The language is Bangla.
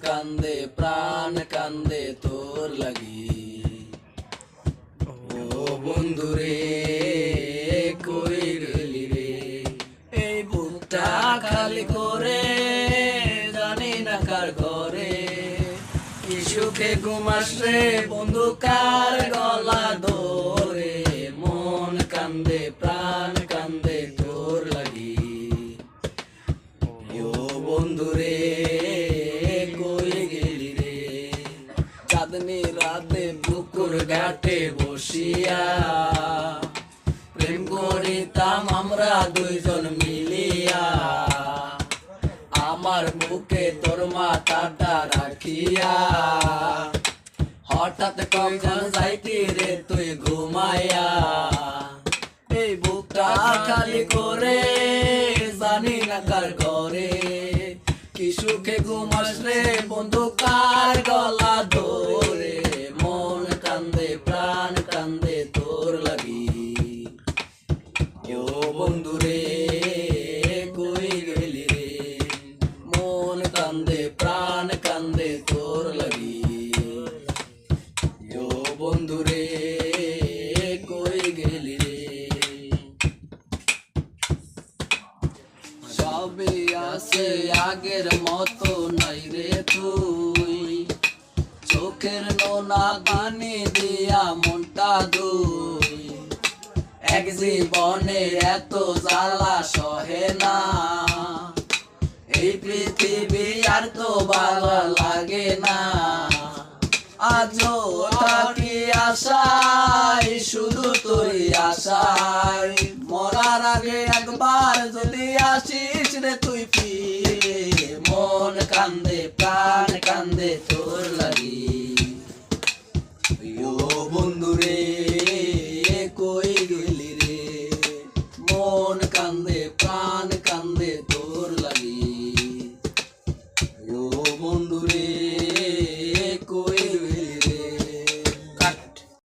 কান্দে প্রাণ কান্দে তোর লাগি। ও বন্ধুরে কই গেলি রে, এই বুকটা খালি করে জানি না কার ঘরে। কি সুখে ঘুমাস রে বন্ধু কার গলা ধরে, মন কান্দে প্রাণ কান্দে তোর লাগি। ও বন্ধুরে কই গেলি রে, চাঁদনি রাতে পুকুর ঘাটে বসিয়া প্রেম করিতাম আমরা দুইজন মিলিয়া। আমার বুকে তোর মাথাটা রাখিয়া, হঠাৎ কখন যাইতি রে তুই ঘুমাইয়া। এই বুকটা খালি করে জানি না কার ঘরে, কি সুখে ঘুমাস রে বন্ধু কার গলা ধরে, মন কান্দে প্রাণ কান্দে তোর লাগি। ও বন্ধুরে কই গেলি রে, মন কান্দে প্রাণ কান্দে তোর লাগি। ও বন্ধুরে কই গেলি রে, সবে আছে আগের মতো নাই রে তুই, চোখের নোনা পানি দিয়া মনটা দুই। এক জীবনে এত জ্বালা সহে না, এই পৃথিবী আর তো ভালো লাগে না। আজও থাকি আশায়, শুধু তোরই আশায়, মরার আগে একবার যদি আসিস রে তুই ফিরে, মন কান্দে প্রাণ কান্দে তোর লাগি। ও বন্ধুরে কই গেলি রে, মন কান্দে